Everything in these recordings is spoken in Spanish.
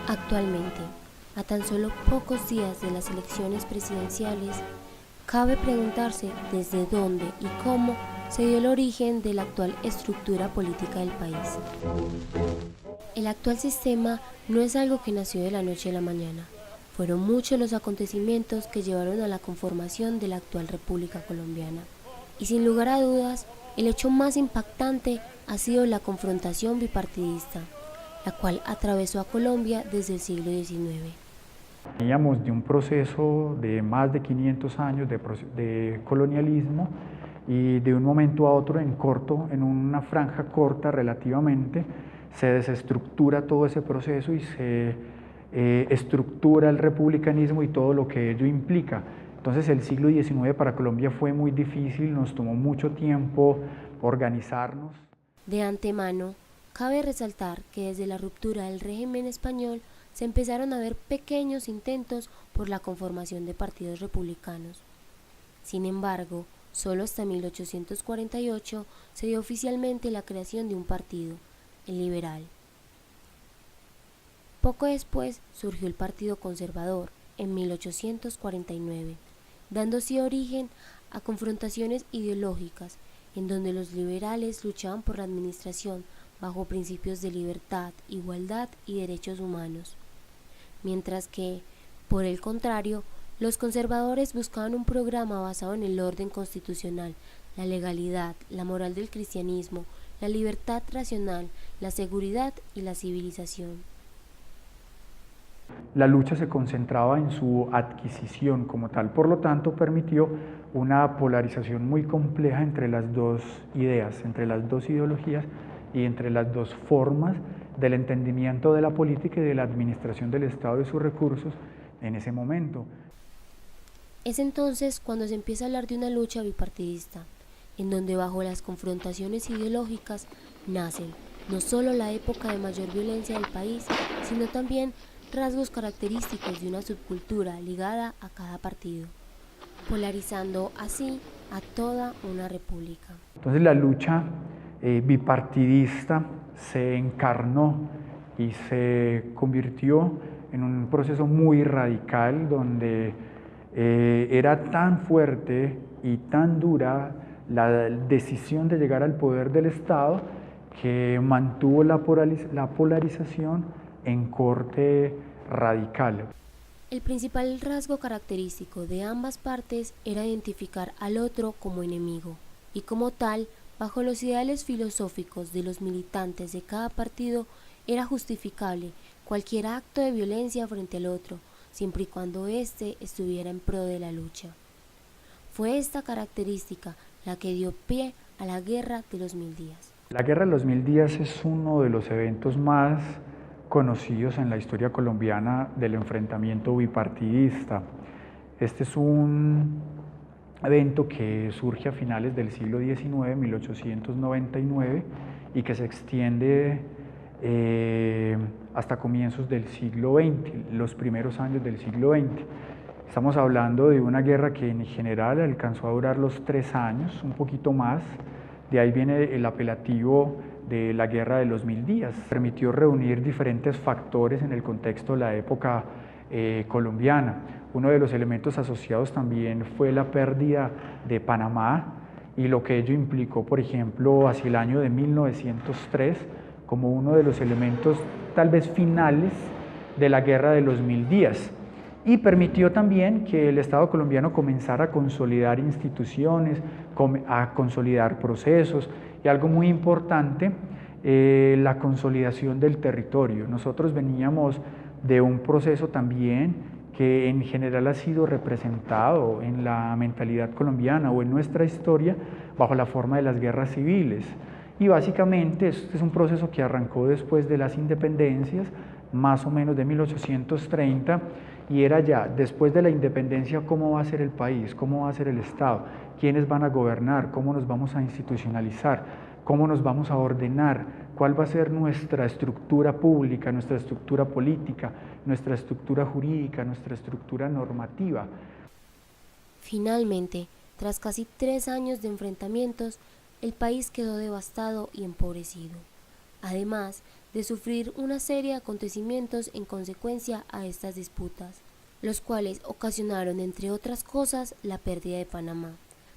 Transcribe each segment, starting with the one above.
Actualmente, a tan solo pocos días de las elecciones presidenciales, cabe preguntarse desde dónde y cómo se dio el origen de la actual estructura política del país. El actual sistema no es algo que nació de la noche a la mañana. Fueron muchos los acontecimientos que llevaron a la conformación de la actual República Colombiana. Y sin lugar a dudas, el hecho más impactante ha sido la confrontación bipartidista, la cual atravesó a Colombia desde el siglo XIX. Veníamos de un proceso de más de 500 años de colonialismo y de un momento a otro, en una franja corta relativamente, se desestructura todo ese proceso y se estructura el republicanismo y todo lo que ello implica. Entonces el siglo XIX para Colombia fue muy difícil, nos tomó mucho tiempo organizarnos. De antemano, cabe resaltar que desde la ruptura del régimen español se empezaron a ver pequeños intentos por la conformación de partidos republicanos. Sin embargo, solo hasta 1848 se dio oficialmente la creación de un partido, el liberal. Poco después surgió el Partido Conservador, en 1849, dando así origen a confrontaciones ideológicas, en donde los liberales luchaban por la administración bajo principios de libertad, igualdad y derechos humanos, mientras que, por el contrario, los conservadores buscaban un programa basado en el orden constitucional, la legalidad, la moral del cristianismo, la libertad racional, la seguridad y la civilización. La lucha se concentraba en su adquisición como tal, por lo tanto permitió una polarización muy compleja entre las dos ideas, entre las dos ideologías y entre las dos formas del entendimiento de la política y de la administración del Estado y sus recursos en ese momento. Es entonces cuando se empieza a hablar de una lucha bipartidista, en donde bajo las confrontaciones ideológicas nacen no solo la época de mayor violencia del país, sino también rasgos característicos de una subcultura ligada a cada partido, polarizando así a toda una república. Entonces la lucha bipartidista se encarnó y se convirtió en un proceso muy radical donde era tan fuerte y tan dura la decisión de llegar al poder del Estado que mantuvo la polarización en corte radical. El principal rasgo característico de ambas partes era identificar al otro como enemigo, y como tal, bajo los ideales filosóficos de los militantes de cada partido, era justificable cualquier acto de violencia frente al otro, siempre y cuando éste estuviera en pro de la lucha. Fue esta característica la que dio pie a la Guerra de los 1000 días. La Guerra de los 1000 días es uno de los eventos más conocidos en la historia colombiana del enfrentamiento bipartidista. Este es un evento que surge a finales del siglo XIX, 1899, y que se extiende hasta comienzos del siglo XX, los primeros años del siglo XX. Estamos hablando de una guerra que en general alcanzó a durar los 3 años, un poquito más. De ahí viene el apelativo de la Guerra de los 1000 días. Permitió reunir diferentes factores en el contexto de la época colombiana. Uno de los elementos asociados también fue la pérdida de Panamá y lo que ello implicó, por ejemplo, hacia el año de 1903, como uno de los elementos tal vez finales de la Guerra de los 1000 días. Y permitió también que el Estado colombiano comenzara a consolidar instituciones, a consolidar procesos y algo muy importante, la consolidación del territorio. Nosotros veníamos de un proceso también que en general ha sido representado en la mentalidad colombiana o en nuestra historia bajo la forma de las guerras civiles. Y básicamente este es un proceso que arrancó después de las independencias, más o menos de 1830, y era ya, después de la independencia, cómo va a ser el país, cómo va a ser el Estado, quiénes van a gobernar, cómo nos vamos a institucionalizar, cómo nos vamos a ordenar, cuál va a ser nuestra estructura pública, nuestra estructura política, nuestra estructura jurídica, nuestra estructura normativa. Finalmente, tras casi 3 años de enfrentamientos, el país quedó devastado y empobrecido. Además de sufrir una serie de acontecimientos en consecuencia a estas disputas, los cuales ocasionaron, entre otras cosas, la pérdida de Panamá,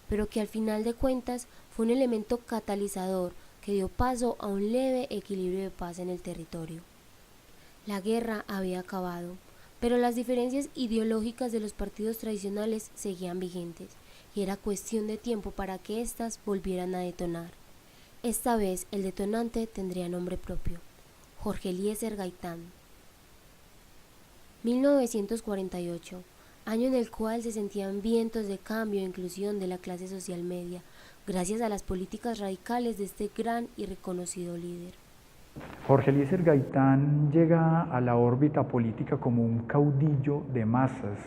pero que al final de cuentas fue un elemento catalizador que dio paso a un leve equilibrio de paz en el territorio. La guerra había acabado, pero las diferencias ideológicas de los partidos tradicionales seguían vigentes, y era cuestión de tiempo para que éstas volvieran a detonar. Esta vez el detonante tendría nombre propio: Jorge Eliezer Gaitán. 1948, año en el cual se sentían vientos de cambio e inclusión de la clase social media, gracias a las políticas radicales de este gran y reconocido líder. Jorge Eliezer Gaitán llega a la órbita política como un caudillo de masas,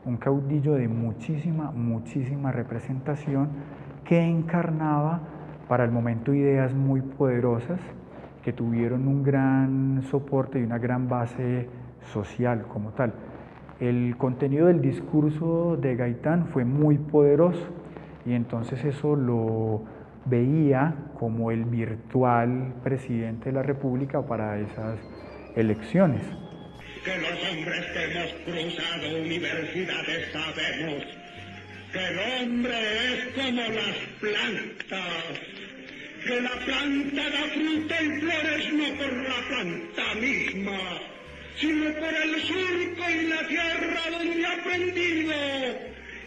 un caudillo de muchísima representación que encarnaba para el momento ideas muy poderosas que tuvieron un gran soporte y una gran base social como tal. El contenido del discurso de Gaitán fue muy poderoso y entonces eso lo veía como el virtual presidente de la República para esas elecciones. Que los hombres que hemos cruzado universidades sabemos que el hombre es como las plantas, que la planta da fruta y flores no por la planta misma, sino por el surco y la tierra donde ha aprendido,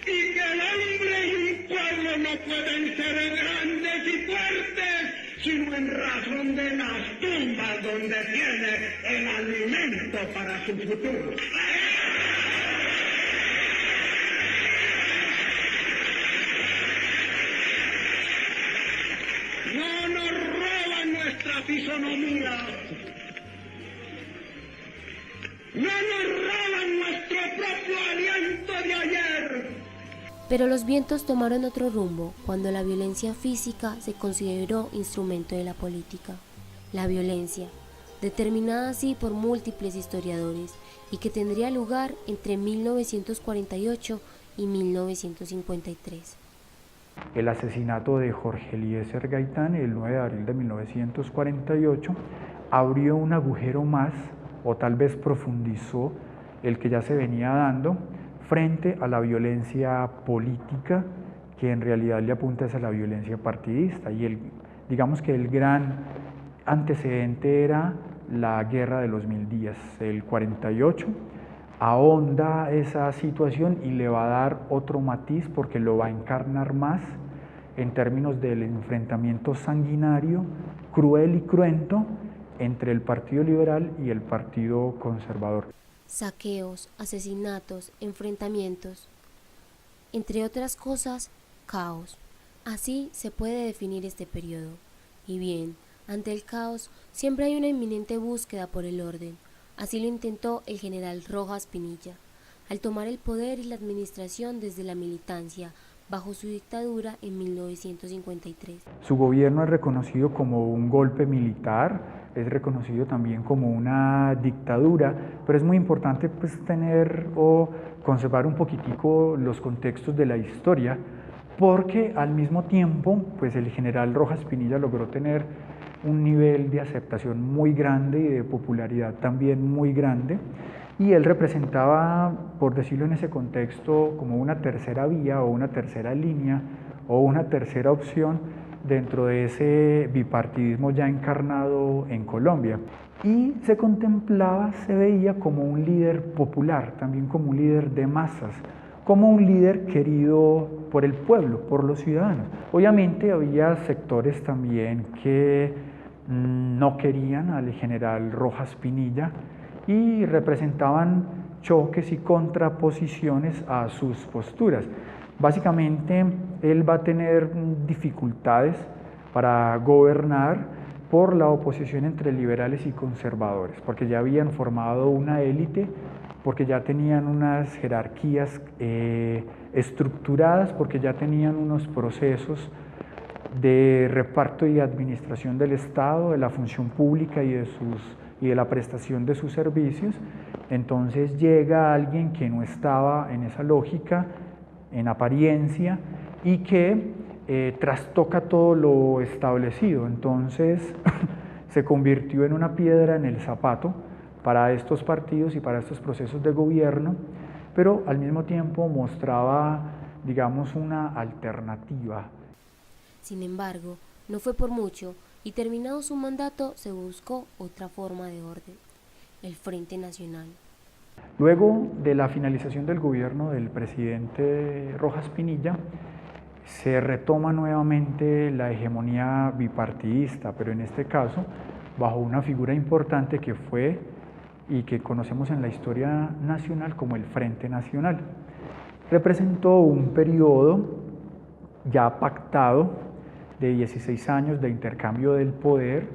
y que el hombre y un pueblo no pueden ser grandes y fuertes, sino en razón de las tumbas donde tiene el alimento para su futuro. No nos roban nuestra fisonomía. No nos roban nuestro propio aliento de ayer. Pero los vientos tomaron otro rumbo cuando la violencia física se consideró instrumento de la política. La violencia, determinada así por múltiples historiadores, y que tendría lugar entre 1948 y 1953. El asesinato de Jorge Eliezer Gaitán el 9 de abril de 1948 abrió un agujero más, o tal vez profundizó el que ya se venía dando, frente a la violencia política, que en realidad le apunta a la violencia partidista. Y digamos que el gran antecedente era la Guerra de los 1000 días, el 48, ahonda esa situación y le va a dar otro matiz porque lo va a encarnar más en términos del enfrentamiento sanguinario, cruel y cruento entre el Partido Liberal y el Partido Conservador. Saqueos, asesinatos, enfrentamientos, entre otras cosas, caos. Así se puede definir este periodo. Y bien, ante el caos siempre hay una inminente búsqueda por el orden. Así lo intentó el general Rojas Pinilla, al tomar el poder y la administración desde la militancia, bajo su dictadura en 1953. Su gobierno es reconocido como un golpe militar, es reconocido también como una dictadura, pero es muy importante tener o conservar un poquitico los contextos de la historia, porque al mismo tiempo el general Rojas Pinilla logró tener un nivel de aceptación muy grande y de popularidad también muy grande, y él representaba, por decirlo en ese contexto, como una tercera vía o una tercera línea o una tercera opción dentro de ese bipartidismo ya encarnado en Colombia. Y se contemplaba, se veía como un líder popular, también como un líder de masas, como un líder querido por el pueblo, por los ciudadanos. Obviamente había sectores también que no querían al general Rojas Pinilla y representaban choques y contraposiciones a sus posturas. Básicamente, él va a tener dificultades para gobernar por la oposición entre liberales y conservadores, porque ya habían formado una élite, porque ya tenían unas jerarquías estructuradas, porque ya tenían unos procesos de reparto y administración del Estado, de la función pública y de la prestación de sus servicios. Entonces llega alguien que no estaba en esa lógica, en apariencia, y que trastoca todo lo establecido. Entonces se convirtió en una piedra en el zapato para estos partidos y para estos procesos de gobierno, pero al mismo tiempo mostraba, digamos, una alternativa. Sin embargo, no fue por mucho y terminado su mandato se buscó otra forma de orden, el Frente Nacional. Luego de la finalización del gobierno del presidente Rojas Pinilla, se retoma nuevamente la hegemonía bipartidista, pero en este caso bajo una figura importante que fue y que conocemos en la historia nacional como el Frente Nacional. Representó un periodo ya pactado de 16 años de intercambio del poder,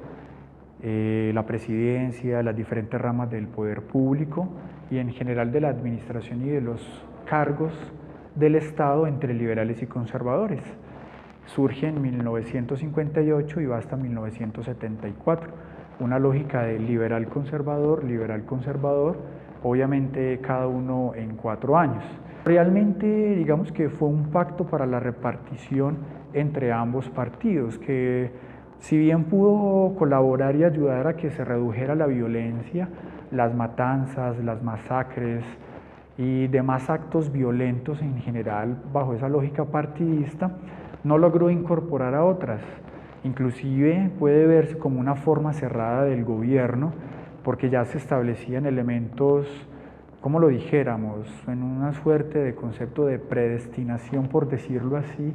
la presidencia, las diferentes ramas del poder público y en general de la administración y de los cargos del Estado entre liberales y conservadores. Surge en 1958 y va hasta 1974, una lógica de liberal-conservador, obviamente cada uno en 4 años. Realmente digamos que fue un pacto para la repartición entre ambos partidos, que si bien pudo colaborar y ayudar a que se redujera la violencia, las matanzas, las masacres y demás actos violentos en general bajo esa lógica partidista, no logró incorporar a otras. Inclusive puede verse como una forma cerrada del gobierno, porque ya se establecían elementos, como lo dijéramos, en una suerte de concepto de predestinación, por decirlo así,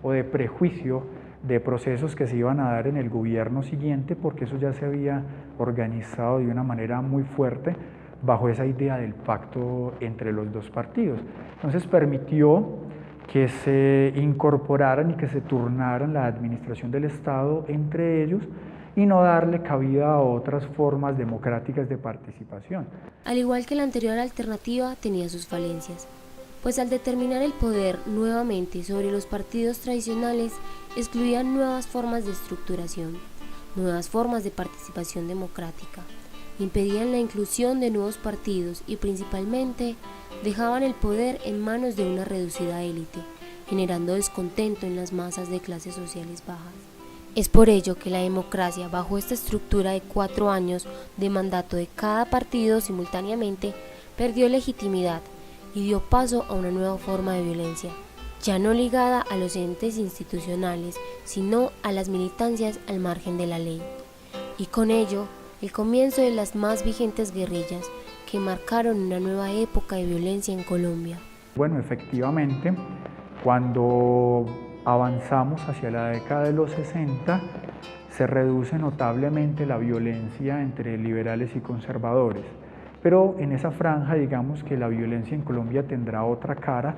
o de prejuicio de procesos que se iban a dar en el gobierno siguiente, porque eso ya se había organizado de una manera muy fuerte bajo esa idea del pacto entre los dos partidos. Entonces permitió que se incorporaran y que se turnaran la administración del Estado entre ellos y no darle cabida a otras formas democráticas de participación. Al igual que la anterior alternativa, tenía sus falencias, pues al determinar el poder nuevamente sobre los partidos tradicionales, excluían nuevas formas de estructuración, nuevas formas de participación democrática, impedían la inclusión de nuevos partidos y principalmente dejaban el poder en manos de una reducida élite, generando descontento en las masas de clases sociales bajas. Es por ello que la democracia, bajo esta estructura de 4 años de mandato de cada partido simultáneamente, perdió legitimidad y dio paso a una nueva forma de violencia, ya no ligada a los entes institucionales, sino a las militancias al margen de la ley. Y con ello, el comienzo de las más vigentes guerrillas que marcaron una nueva época de violencia en Colombia. Bueno, efectivamente, cuando avanzamos hacia la década de los 60, se reduce notablemente la violencia entre liberales y conservadores. Pero en esa franja, digamos que la violencia en Colombia tendrá otra cara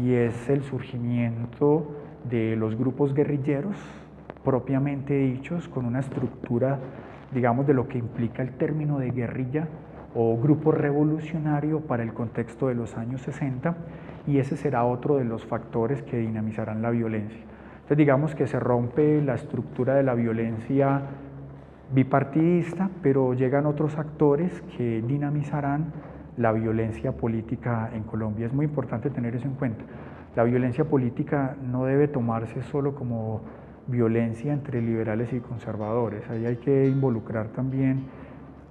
y es el surgimiento de los grupos guerrilleros, propiamente dichos, con una estructura, digamos, de lo que implica el término de guerrilla o grupo revolucionario para el contexto de los años 60, y ese será otro de los factores que dinamizarán la violencia. Entonces digamos que se rompe la estructura de la violencia bipartidista, pero llegan otros actores que dinamizarán la violencia política en Colombia. Es muy importante tener eso en cuenta. La violencia política no debe tomarse solo como violencia entre liberales y conservadores. Ahí hay que involucrar también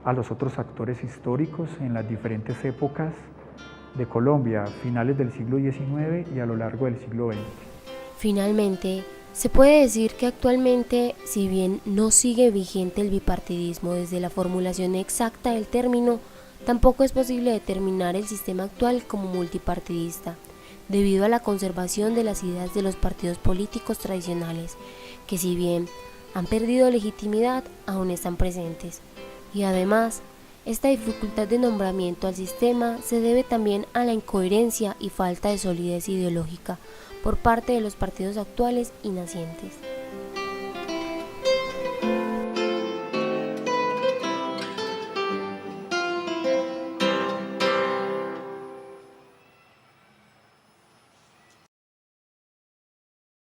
a los otros actores históricos en las diferentes épocas de Colombia, finales del siglo XIX y a lo largo del siglo XX. Finalmente, se puede decir que actualmente, si bien no sigue vigente el bipartidismo desde la formulación exacta del término, tampoco es posible determinar el sistema actual como multipartidista, debido a la conservación de las ideas de los partidos políticos tradicionales, que si bien han perdido legitimidad, aún están presentes. Y además, esta dificultad de nombramiento al sistema se debe también a la incoherencia y falta de solidez ideológica por parte de los partidos actuales y nacientes.